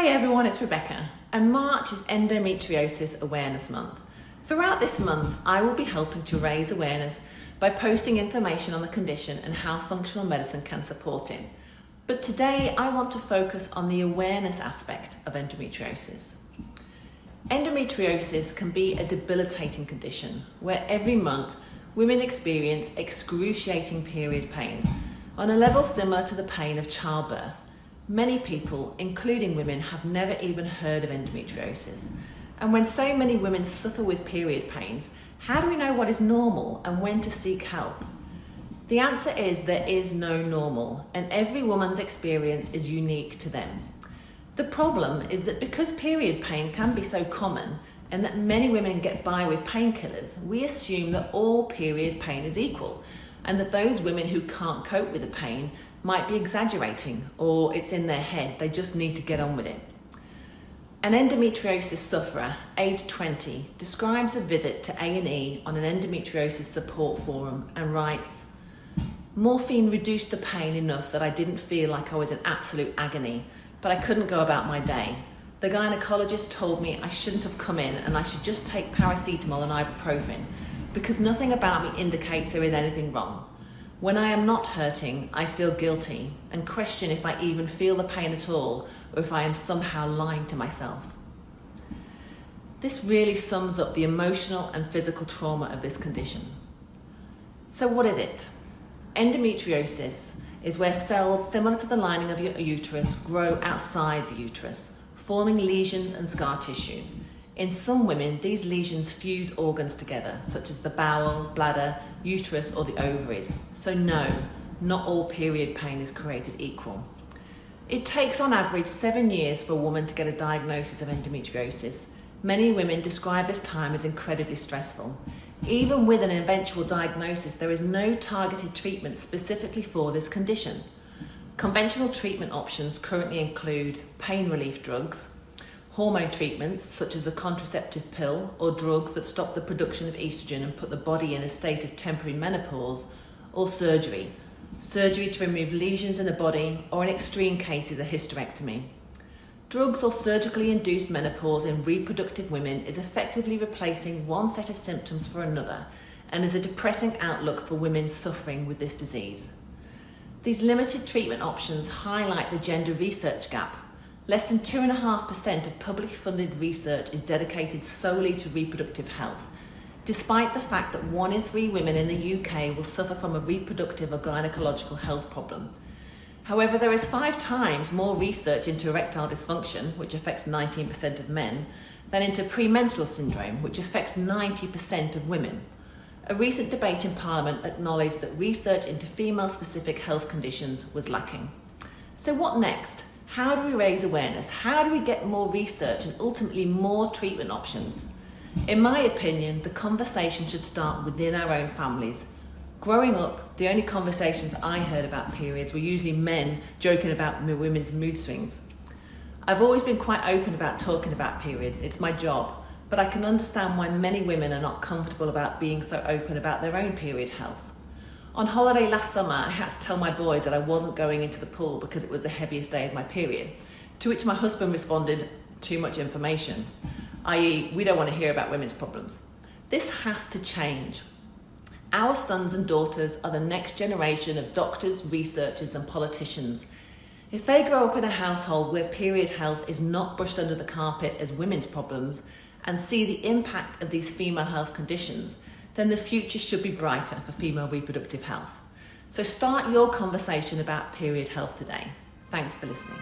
Hi everyone, it's Rebecca, and March is Endometriosis Awareness Month. Throughout this month, I will be helping to raise awareness by posting information on the condition and how functional medicine can support it. But today I want to focus on the awareness aspect of endometriosis. Endometriosis can be a debilitating condition where every month women experience excruciating period pains on a level similar to the pain of childbirth. Many people, including women, have never even heard of endometriosis. And when so many women suffer with period pains, how do we know what is normal and when to seek help? The answer is there is no normal, and every woman's experience is unique to them. The problem is that because period pain can be so common and that many women get by with painkillers, we assume that all period pain is equal and that those women who can't cope with the pain might be exaggerating, or it's in their head, they just need to get on with it. An endometriosis sufferer, aged 20, describes a visit to A&E on an endometriosis support forum and writes, "Morphine reduced the pain enough that I didn't feel like I was in absolute agony, but I couldn't go about my day. The gynecologist told me I shouldn't have come in and I should just take paracetamol and ibuprofen because nothing about me indicates there is anything wrong. When I am not hurting, I feel guilty and question if I even feel the pain at all or if I am somehow lying to myself." This really sums up the emotional and physical trauma of this condition. So what is it? Endometriosis is where cells similar to the lining of your uterus grow outside the uterus, forming lesions and scar tissue. In some women, these lesions fuse organs together, such as the bowel, bladder, uterus, or the ovaries. So no, not all period pain is created equal. It takes on average 7 years for a woman to get a diagnosis of endometriosis. Many women describe this time as incredibly stressful. Even with an eventual diagnosis, there is no targeted treatment specifically for this condition. Conventional treatment options currently include pain relief drugs, hormone treatments such as the contraceptive pill or drugs that stop the production of estrogen and put the body in a state of temporary menopause, or surgery to remove lesions in the body, or in extreme cases a hysterectomy. Drugs or surgically induced menopause in reproductive women is effectively replacing one set of symptoms for another and is a depressing outlook for women suffering with this disease. These limited treatment options highlight the gender research gap. Less than 2.5% of publicly funded research is dedicated solely to reproductive health, despite the fact that 1 in 3 women in the UK will suffer from a reproductive or gynecological health problem. However, there is 5 times more research into erectile dysfunction, which affects 19% of men, than into premenstrual syndrome, which affects 90% of women. A recent debate in Parliament acknowledged that research into female-specific health conditions was lacking. So what next? How do we raise awareness? How do we get more research and ultimately more treatment options? In my opinion, the conversation should start within our own families. Growing up, the only conversations I heard about periods were usually men joking about women's mood swings. I've always been quite open about talking about periods, it's my job, but I can understand why many women are not comfortable about being so open about their own period health. On holiday last summer, I had to tell my boys that I wasn't going into the pool because it was the heaviest day of my period, to which my husband responded, "Too much information," i.e. we don't want to hear about women's problems. This has to change. Our sons and daughters are the next generation of doctors, researchers and politicians. If they grow up in a household where period health is not brushed under the carpet as women's problems and see the impact of these female health conditions, then the future should be brighter for female reproductive health. So start your conversation about period health today. Thanks for listening.